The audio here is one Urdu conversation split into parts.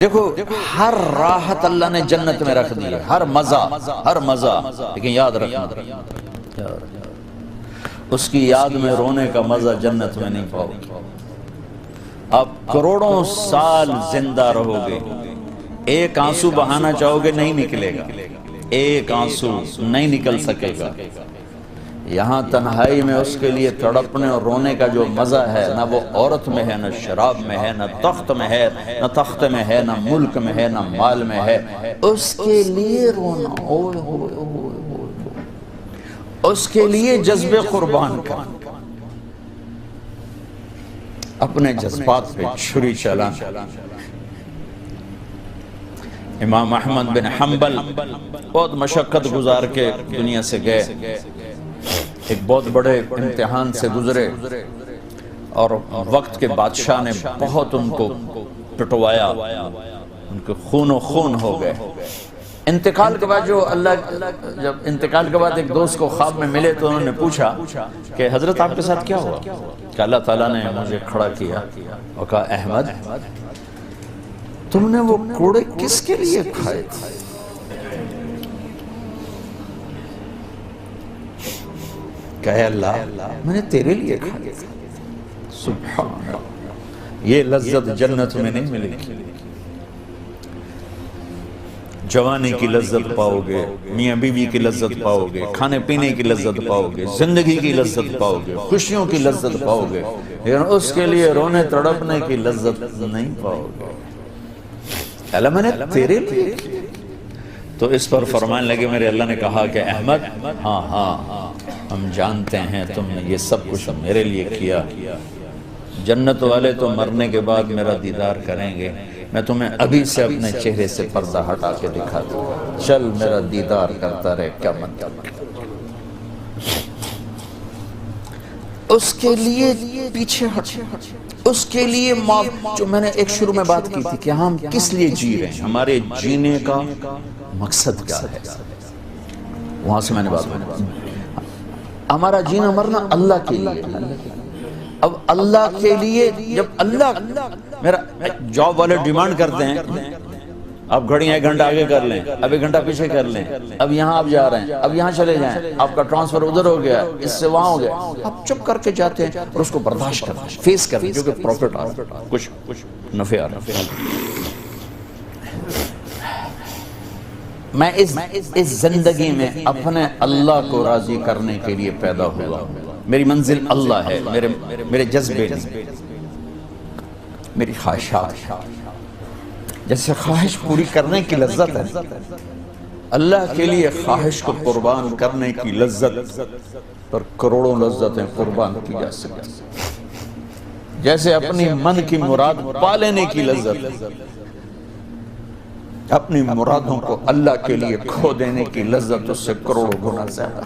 دیکھو ہر راحت اللہ نے جنت میں رکھ دی ہے، ہر مزہ، لیکن یاد رکھنا اس کی یاد میں رونے کا مزہ جنت میں نہیں پاؤ گے۔ آپ کروڑوں سال زندہ رہو گے، ایک آنسو بہانا چاہو گے نہیں نکلے گا، ایک آنسو نہیں نکل سکے گا۔ یہاں تنہائی میں اس کے لیے تڑپنے اور رونے کا جو مزہ ہے، نہ وہ عورت میں ہے، نہ شراب میں ہے، نہ تخت میں ہے، نہ تخت میں ہے، نہ ملک میں ہے، نہ مال میں ہے۔ اس کے لیے رونا، اس کے لیے جذب قربان کا، اپنے جذبات پہ چھری چلانا۔ امام احمد بن حنبل بہت مشقت گزار کے دنیا سے گئے، ایک بہت بڑے امتحان سے گزرے اور وقت کے بادشاہ نے بہت ان کو پٹوایا، ان کے خون و خون ہو گئے۔ انتقال کے بعد جب انتقال کے بعد ایک دوست کو خواب میں ملے تو انہوں نے پوچھا کہ حضرت آپ کے ساتھ کیا ہوا؟ کہ اللہ تعالیٰ نے مجھے کھڑا کیا اور کہا احمد تم نے وہ کوڑے کس کے لیے کھائے تھے؟ کہے اللہ میں نے تیرے لیے کھائے تھے۔ سبحان اللہ، یہ لذت جنت میں نہیں ملے گی۔ جوانی کی لذت پاؤ گے، میاں بیوی کی لذت پاؤ گے، کھانے پینے کی لذت پاؤ گے، زندگی کی لذت پاؤ گے، خوشیوں کی لذت پاؤ گے، لیکن اس کے لیے رونے تڑپنے کی لذت نہیں پاؤ گے۔ اللہ میں نے تیرے لیے کی۔ تو اس پر فرمانے لگے میرے اللہ نے کہا کہ احمد ہاں ہم جانتے ہیں تم نے یہ سب کچھ میرے لیے کیا۔ جنت والے تو مرنے کے بعد میرا دیدار کریں گے، میں تمہیں ابھی سے اپنے چہرے سے پردہ ہٹا کے دکھا دوں گا، چل میرا دیدار کرتا رہے، کیا مطلب۔ اس کے لیے پیچھے ہٹ، اس کے لیے جو میں نے ایک شروع میں بات کی تھی کہ ہم کس لیے جی رہے ہیں، ہمارے جینے کا مقصد کیا ہے، وہاں سے میں نے بات کی۔ ہمارا جینا مرنا اللہ کے لیے، اب اللہ کے لیے جب اللہ میرا جاب والے ڈیمانڈ کرتے ہیں اب گھڑیاں ایک گھنٹہ آگے کر لیں، اب ایک گھنٹہ پیچھے کر لیں، اب یہاں آپ جا رہے ہیں، اب یہاں چلے جائیں، آپ کا ٹرانسفر ادھر ہو گیا، اس سے وہاں ہو گیا، آپ چپ کر کے جاتے ہیں اور اس کو برداشت کرتے ہیں، فیس کرتے ہیں، کیونکہ پروفٹ آ رہا ہے، کچھ نفع آ رہا ہے۔ میں اس زندگی میں اپنے اللہ کو راضی کرنے کے لیے پیدا ہوا ہوں، میری منزل اللہ ہے، میرے جذبے نہیں، میری خواہشات، جیسے خواہش پوری کرنے کی لذت ہے، اللہ کے لیے خواہش کو قربان کرنے کی لذت پر کروڑوں لذتیں قربان کی جا سکتی، جیسے اپنی من کی مراد پا لینے کی لذت، اپنی مرادوں کو اللہ کے لیے کھو دینے کی لذت اس سے کروڑوں گنا زیادہ۔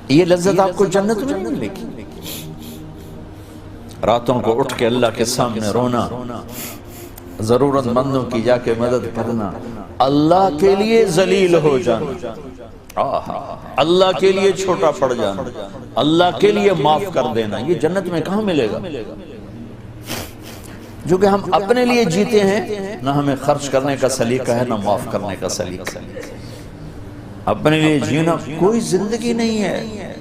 یہ لذت آپ کو جنت میں ملے گی۔ راتوں کو اٹھ کے اللہ کے سامنے رونا، ضرورت مندوں کی جا کے مدد کرنا، اللہ کے لیے ذلیل ہو جانا، اللہ کے لیے چھوٹا پڑ جانا، اللہ کے لیے معاف کر دینا، یہ جنت میں کہاں ملے گا؟ جو کہ ہم اپنے لیے جیتے ہیں، نہ ہمیں خرچ کرنے کا سلیقہ ہے، نہ معاف کرنے کا سلیقہ ہے۔ اپنے لیے جینا کوئی زندگی نہیں ہے،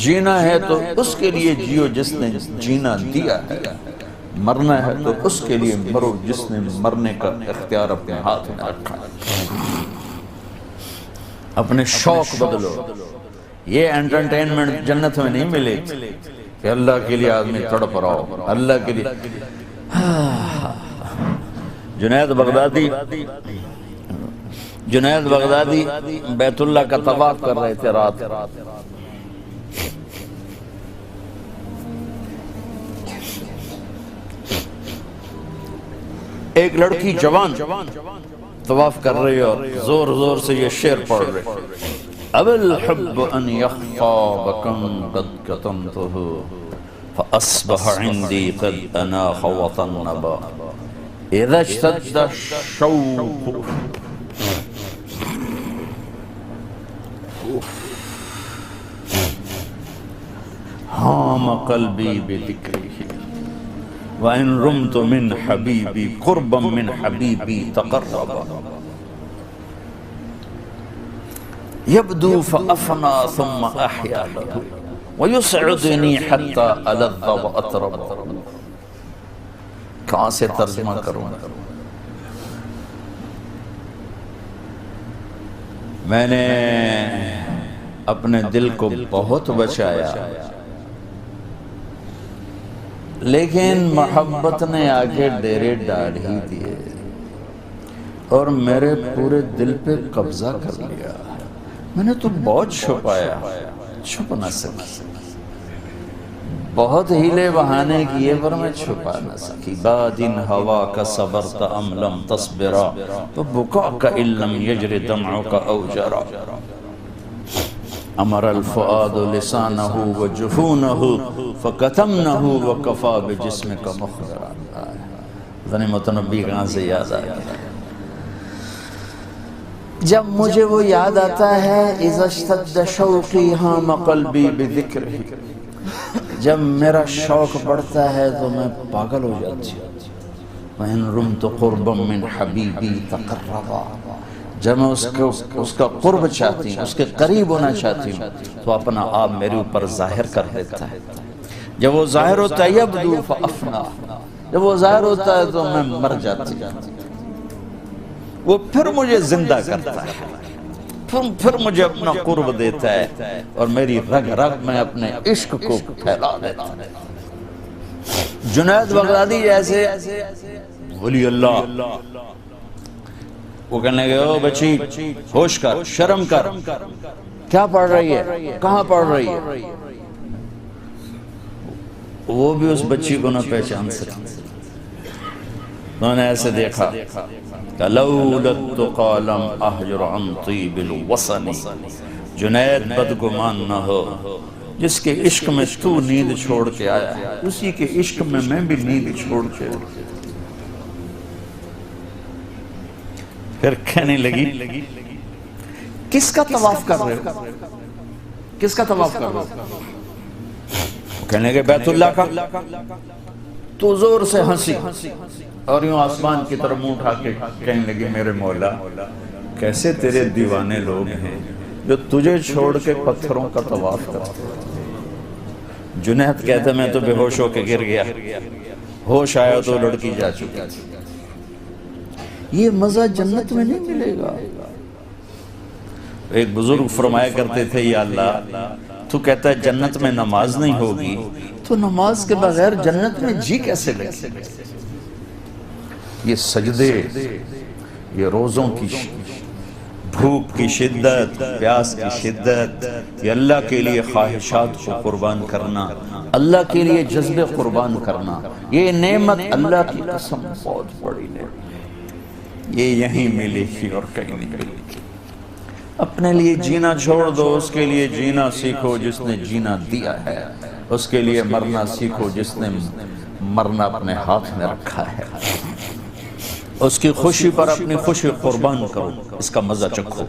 جینا ہے تو اس کے لیے جیو جس نے جینا دیا ہے، مرنا ہے تو اس کے لیے مرو جس نے مرنے کا اختیار اپنے ہاتھ میں رکھا ہے۔ اپنے شوق بدلو، یہ انٹرٹینمنٹ جنت میں نہیں ملے کہ اللہ کے لیے آدمی تڑپ رہا ہو، اللہ کے لیے۔ جنید بغدادی بیت اللہ کا طواف کر رہے تھے رات، ایک لڑکی جوان طواف کر رہی اور زور زور سے یہ شعر پڑھ رہے، اب الحب ان یخفا بکم قد کتمتہ فأصبح عندي قد أناخ وطنبا إذا اشتد الشوق هام قلبي بذكره وَإِن رُمْتُ مِنْ حَبِيبِي قُرْبًا مِنْ حَبِيبِي تَقَرَّبَ يَبْدُو فَأَفْنَى ثُمَّ أَحْيَا لَهُ وَيُسْعِدُنِي حَتَّى أَلَذَّ وَأَطْرَبَ. کہاں سے ترجمہ کروں؟ میں نے اپنے دل کو بہت بچایا، لیکن محبت نے آگے ڈیرے ڈال ہی دیے اور میرے پورے دل پہ قبضہ کر لیا. میں نے تو بہت چھپایا، چھپ نہ سکی، بہت ہیلے بہانے کیے پر میں چھپا نہ سکی. بادن ہوا کا صبرت ام لم تصبرا وبکاء کا ان لم یجر دمعک او جرا. امر الفؤاد لسانہ وجفونہ فکتمنہ وکفا بجسمک مخبرا. غنیمت نبی کہاں سے یاد آ گیا؟ جب مجھے وہ یاد آتا ہے اذا اشتد شوقی ہام قلبی بذکرہ، جب میرا شوق بڑھتا ہے تو میں پاگل ہو جاتی ہوں. وَإِن رُمْتُ قُرْبًا مِّنْ حَبِيبِي تَقَرَّبَا، جب میں اس کا قرب چاہتی ہوں، اس کے قریب ہونا چاہتی ہوں تو اپنا آپ میرے اوپر ظاہر کر دیتا ہے. جب وہ ظاہر ہوتا ہے یبدو فأفنا، جب وہ ظاہر ہوتا ہے تو میں مر جاتی ہوں. وہ پھر مجھے زندہ کرتا ہے، پھر مجھے اپنا قرب دیتا ہے اور میری رگ رگ میں اپنے عشق کو پھیلا دیتا ہے. جنید بغدادی جیسے ولی اللہ، وہ کہنے لگے او بچی ہوش کر، شرم کر، کیا پڑھ رہی ہے، کہاں پڑھ رہی ہے؟ وہ بھی اس بچی کو نہ پہچان سکے. انہوں نے ایسے دیکھا کہ لولا التقى لم احجر عن طیب الوصن. جنید بدگمان نہ ہو، جس کے عشق میں تو نیند چھوڑ کے آیا ہے اسی کے عشق میں میں بھی نیند چھوڑ کے. پھر کہنے لگی کس کا طواف کر رہے ہو، کس کا طواف کر رہے ہو؟ کہنے لگے بیت اللہ کا. تو زور سے ہنسی اور یوں آسمان کی طرف منہ اٹھا کے کہنے لگی میرے مولا کیسے تیرے دیوانے لوگ ہیں جو تجھے چھوڑ کے پتھروں کا طواف کرتے. جنید کہتا میں تو بے ہوش ہو کے گر گیا، ہوش آیا تو لڑکی جا چکی. یہ مزہ جنت میں نہیں ملے گا. ایک بزرگ فرمایا کرتے تھے یا اللہ تو کہتا ہے جنت میں نماز نہیں ہوگی تو نماز کے بغیر جنت میں جی کیسے لگے؟ یہ سجدے، یہ روزوں کی بھوک کی شدت، پیاس کی شدت، یہ اللہ کے لیے خواہشات کو قربان کرنا، اللہ کے لیے جذبے قربان کرنا، یہ نعمت اللہ کی قسم بہت بڑی نعمت. یہ یہیں ملی گی اور کہیں نہیں ملی گی. اپنے لیے جینا چھوڑ دو، اس کے لیے جینا سیکھو جس نے جینا دیا ہے. اس کے لیے مرنا سیکھو جس نے مرنا اپنے ہاتھ میں رکھا ہے. اس کی خوشی پر اپنی خوشی قربان کرو، اس کا مزہ چکھو.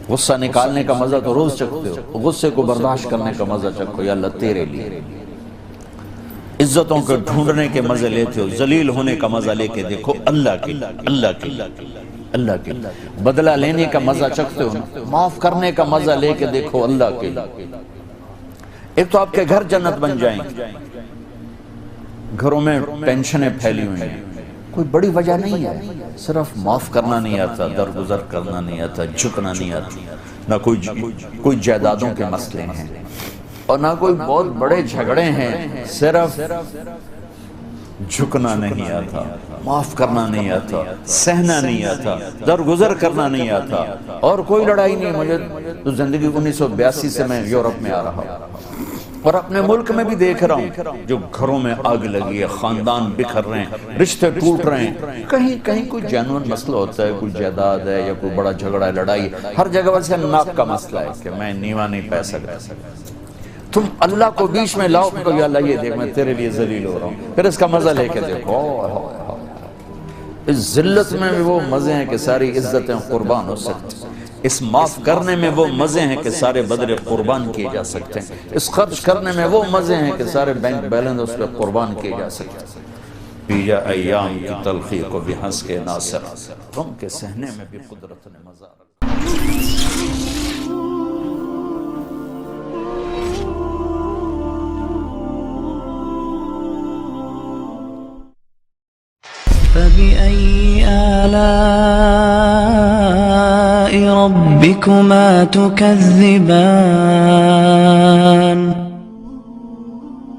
غصہ نکالنے کا مزہ تو روز چکھتے ہو، غصے کو برداشت کرنے کا مزہ چکھو. یا اللہ تیرے لیے. عزتوں کو ڈھونڈنے کے مزے لیتے ہو، ذلیل ہونے کا مزہ لے کے دیکھو اللہ کے اللہ کے. بدلہ لینے کا مزہ چکھتے ہو، معاف کرنے کا مزہ لے کے دیکھو اللہ کے. ایک تو آپ کے گھر جنت بن جائیں. گھروں میں پینشنیں پھیلی ہوئی ہیں، کوئی بڑی وجہ نہیں ہے، صرف معاف کرنا نہیں آتا، درگزر کرنا نہیں آتا، جھکنا نہیں آتا. نہ کوئی جائیدادوں کے مسئلے ہیں اور نہ کوئی بہت بڑے جھگڑے ہیں، صرف جھکنا نہیں آتا، معاف کرنا نہیں آتا، سہنا نہیں آتا، درگزر کرنا نہیں آتا. اور کوئی لڑائی نہیں. مجھے تو زندگی 1982 سے میں یورپ میں آ رہا ہوں اور اپنے ملک میں بھی دیکھ رہا ہوں جو گھروں میں آگ لگی ہے، خاندان بکھر رہے ہیں، رشتے ٹوٹ رہے ہیں. کہیں کوئی جینوئن مسئلہ ہوتا ہے، کوئی جائیداد ہے یا کوئی بڑا جھگڑا ہے، لڑائی. ہر جگہ ویسے ناک کا مسئلہ ہے کہ میں نیوا نہیں پہ سکتا. تم اللہ کو بیچ میں لاؤ کہ یا اللہ یہ دیکھ میں تیرے لیے ذلیل ہو رہا ہوں، پھر اس کا مزہ لے کے دیکھو. اس ذلت میں بھی وہ مزے ہیں کہ ساری عزتیں قربان ہو سکتی. اس معاف کرنے میں وہ مزے ہیں کہ سارے بدلے قربان کیے جا سکتے ہیں، اس خرچ کرنے میں وہ مزے ہیں کہ سارے بینک بیلنس اس پہ قربان کیے جا سکتے ہیں۔ پیجا ایام کی تلخی کو بھی ہنس کے ناصر، غم کے سہنے میں بھی قدرت نے مزہ رکھا۔ فبأي آلاء ربكما تكذبان